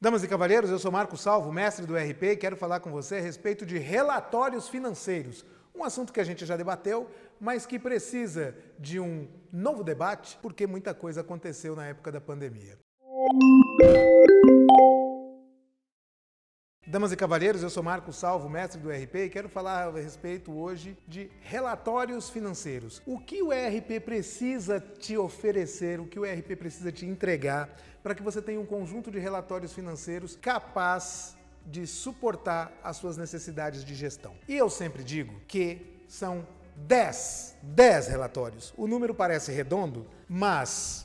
Damas e cavalheiros, eu sou Marco Salvo, mestre do RP, e quero falar com você a respeito de relatórios financeiros. Um assunto que a gente já debateu, mas que precisa de um novo debate, porque muita coisa aconteceu na época da pandemia. Damas e cavalheiros, eu sou Marco Salvo, mestre do RP, e quero falar a respeito hoje de relatórios financeiros. O que o ERP precisa te oferecer, o que o ERP precisa te entregar para que você tenha um conjunto de relatórios financeiros capaz de suportar as suas necessidades de gestão. E eu sempre digo que são 10 relatórios. O número parece redondo, mas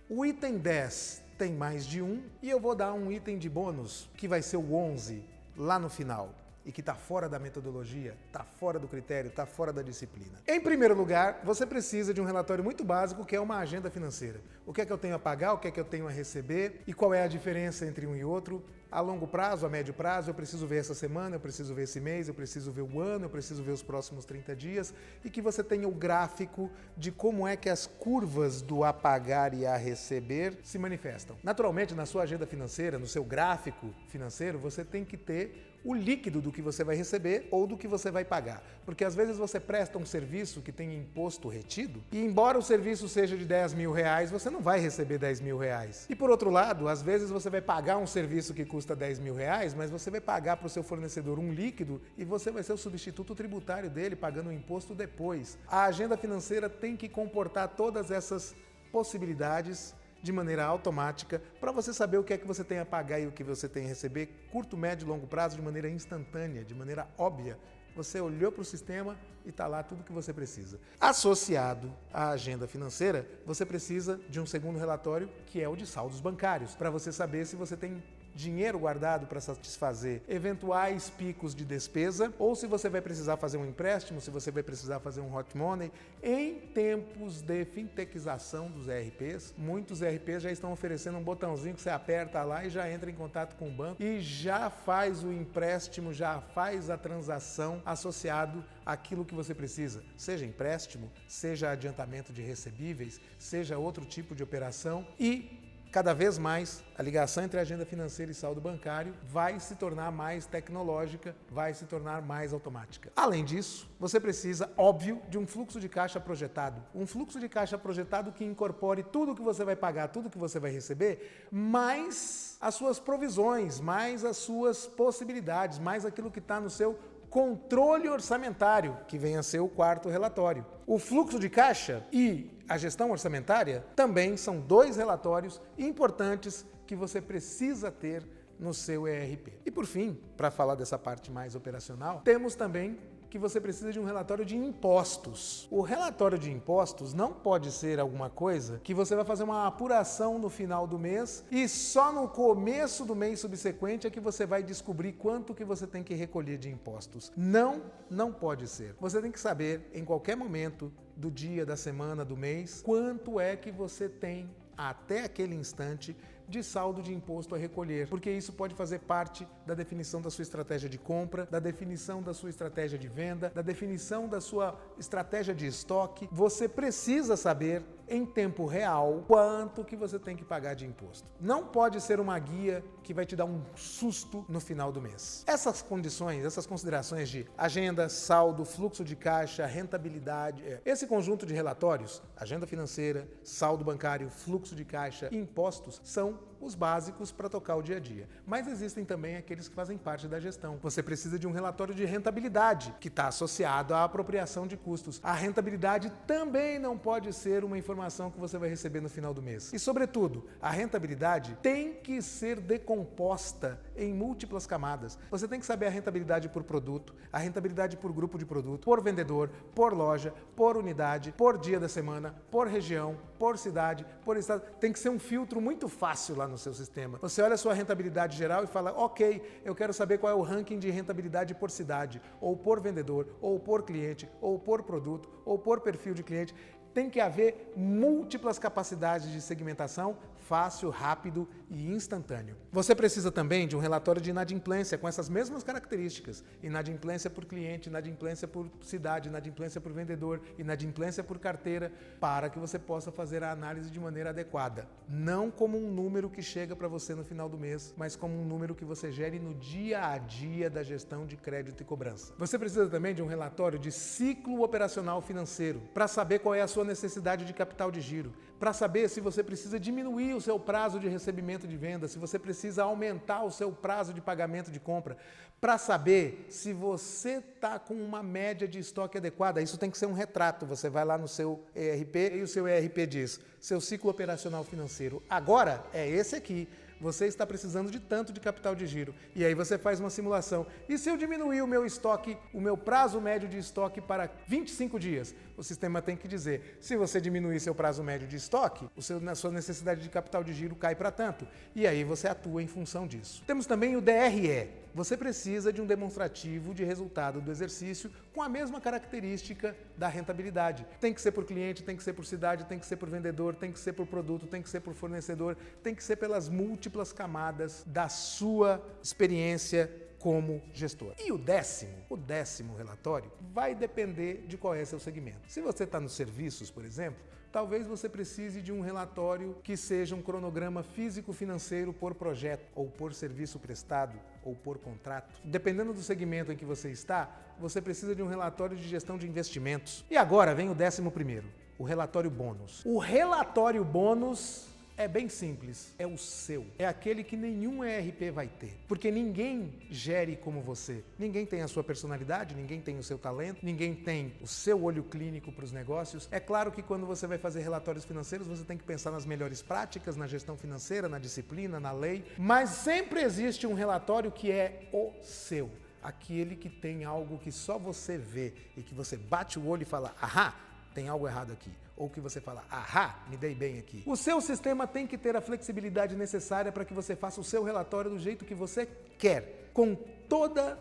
o item 10 tem mais de um e eu vou dar um item de bônus que vai ser o 11 lá no final e que está fora da metodologia, está fora do critério, está fora da disciplina. Em primeiro lugar, você precisa de um relatório muito básico que é uma agenda financeira. O que é que eu tenho a pagar, o que é que eu tenho a receber e qual é a diferença entre um e outro. A longo prazo, a médio prazo, eu preciso ver essa semana, eu preciso ver esse mês, eu preciso ver o ano, eu preciso ver os próximos 30 dias e que você tenha o gráfico de como é que as curvas do a pagar e a receber se manifestam. Naturalmente, na sua agenda financeira, no seu gráfico financeiro, você tem que ter o líquido do que você vai receber ou do que você vai pagar. Porque às vezes você presta um serviço que tem imposto retido e embora o serviço seja de 10 mil reais, você não vai receber 10 mil reais. E por outro lado, às vezes você vai pagar um serviço que custa 10 mil reais, mas você vai pagar para o seu fornecedor um líquido e você vai ser o substituto tributário dele, pagando o imposto depois. A agenda financeira tem que comportar todas essas possibilidades de maneira automática, para você saber o que é que você tem a pagar e o que você tem a receber, curto, médio e longo prazo, de maneira instantânea, de maneira óbvia. Você olhou para o sistema e está lá tudo o que você precisa. Associado à agenda financeira, você precisa de um segundo relatório, que é o de saldos bancários, para você saber se você tem dinheiro guardado para satisfazer eventuais picos de despesa ou se você vai precisar fazer um empréstimo, se você vai precisar fazer um hot money. Em tempos de fintechização dos ERPs, muitos ERPs já estão oferecendo um botãozinho que você aperta lá e já entra em contato com o banco e já faz o empréstimo, já faz a transação associado àquilo que você precisa, seja empréstimo, seja adiantamento de recebíveis, seja outro tipo de operação e cada vez mais, a ligação entre a agenda financeira e saldo bancário vai se tornar mais tecnológica, vai se tornar mais automática. Além disso, você precisa, óbvio, de um fluxo de caixa projetado. Um fluxo de caixa projetado que incorpore tudo que você vai pagar, tudo que você vai receber, mais as suas provisões, mais as suas possibilidades, mais aquilo que está no seu controle orçamentário, que vem a ser o quarto relatório. O fluxo de caixa e a gestão orçamentária também são dois relatórios importantes que você precisa ter no seu ERP. E por fim, para falar dessa parte mais operacional, temos também que você precisa de um relatório de impostos. O relatório de impostos não pode ser alguma coisa que você vai fazer uma apuração no final do mês e só no começo do mês subsequente é que você vai descobrir quanto que você tem que recolher de impostos. Não pode ser. Você tem que saber em qualquer momento do dia, da semana, do mês, quanto é que você tem até aquele instante de saldo de imposto a recolher, porque isso pode fazer parte da definição da sua estratégia de compra, da definição da sua estratégia de venda, da definição da sua estratégia de estoque. Você precisa saber em tempo real quanto que você tem que pagar de imposto. Não pode ser uma guia que vai te dar um susto no final do mês. Essas condições, essas considerações de agenda, saldo, fluxo de caixa, rentabilidade, esse conjunto de relatórios, agenda financeira, saldo bancário, fluxo de caixa e impostos são os básicos para tocar o dia a dia. Mas existem também aqueles que fazem parte da gestão. Você precisa de um relatório de rentabilidade, que está associado à apropriação de custos. A rentabilidade também não pode ser uma informação que você vai receber no final do mês. E, sobretudo, a rentabilidade tem que ser decomposta em múltiplas camadas. Você tem que saber a rentabilidade por produto, a rentabilidade por grupo de produto, por vendedor, por loja, por unidade, por dia da semana, por região, por cidade, por estado. Tem que ser um filtro muito fácil lá no seu sistema. Você olha a sua rentabilidade geral e fala, ok, eu quero saber qual é o ranking de rentabilidade por cidade, ou por vendedor, ou por cliente, ou por produto, ou por perfil de cliente. Tem que haver múltiplas capacidades de segmentação, fácil, rápido e instantâneo. Você precisa também de um relatório de inadimplência com essas mesmas características. Inadimplência por cliente, inadimplência por cidade, inadimplência por vendedor, inadimplência por carteira, para que você possa fazer a análise de maneira adequada. Não como um número que chega para você no final do mês, mas como um número que você gere no dia a dia da gestão de crédito e cobrança. Você precisa também de um relatório de ciclo operacional financeiro, para saber qual é a sua necessidade de capital de giro, para saber se você precisa diminuir o seu prazo de recebimento de venda, se você precisa aumentar o seu prazo de pagamento de compra, para saber se você está com uma média de estoque adequada. Isso tem que ser um retrato. Você vai lá no seu ERP e o seu ERP diz, seu ciclo operacional financeiro agora é esse aqui. Você está precisando de tanto de capital de giro. E aí você faz uma simulação. E se eu diminuir o meu estoque, o meu prazo médio de estoque para 25 dias? O sistema tem que dizer, se você diminuir seu prazo médio de estoque, a sua necessidade de capital de giro cai para tanto. E aí você atua em função disso. Temos também o DRE. Você precisa de um demonstrativo de resultado do exercício com a mesma característica da rentabilidade. Tem que ser por cliente, tem que ser por cidade, tem que ser por vendedor, tem que ser por produto, tem que ser por fornecedor, tem que ser pelas múltiplas camadas da sua experiência como gestor. E o décimo relatório vai depender de qual é seu segmento. Se você está nos serviços, por exemplo, talvez você precise de um relatório que seja um cronograma físico-financeiro por projeto, ou por serviço prestado, ou por contrato. Dependendo do segmento em que você está, você precisa de um relatório de gestão de investimentos. E agora vem o 11º, o relatório bônus. O relatório bônus é bem simples, é o seu. É aquele que nenhum ERP vai ter. Porque ninguém gere como você. Ninguém tem a sua personalidade, ninguém tem o seu talento, ninguém tem o seu olho clínico para os negócios. É claro que quando você vai fazer relatórios financeiros, você tem que pensar nas melhores práticas, na gestão financeira, na disciplina, na lei. Mas sempre existe um relatório que é o seu. Aquele que tem algo que só você vê e que você bate o olho e fala, ahá, tem algo errado aqui. Ou que você fala, ahá, me dei bem aqui. O seu sistema tem que ter a flexibilidade necessária para que você faça o seu relatório do jeito que você quer, com toda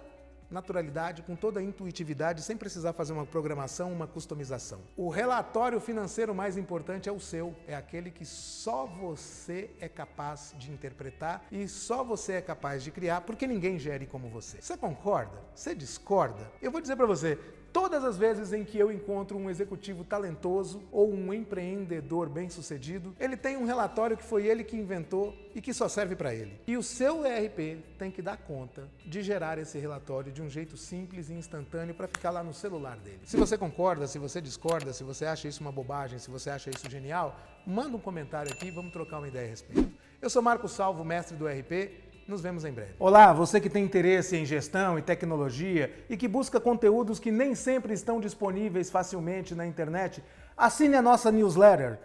naturalidade, com toda intuitividade, sem precisar fazer uma programação, uma customização. O relatório financeiro mais importante é o seu, é aquele que só você é capaz de interpretar e só você é capaz de criar, porque ninguém gere como você. Você concorda? Você discorda? Eu vou dizer para você, todas as vezes em que eu encontro um executivo talentoso ou um empreendedor bem-sucedido, ele tem um relatório que foi ele que inventou e que só serve para ele. E o seu ERP tem que dar conta de gerar esse relatório de um jeito simples e instantâneo para ficar lá no celular dele. Se você concorda, se você discorda, se você acha isso uma bobagem, se você acha isso genial, manda um comentário aqui e vamos trocar uma ideia a respeito. Eu sou Marcos Salvo, mestre do ERP. Nos vemos em breve. Olá, você que tem interesse em gestão e tecnologia e que busca conteúdos que nem sempre estão disponíveis facilmente na internet, assine a nossa newsletter.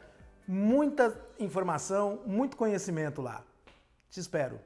Muita informação, muito conhecimento lá. Te espero.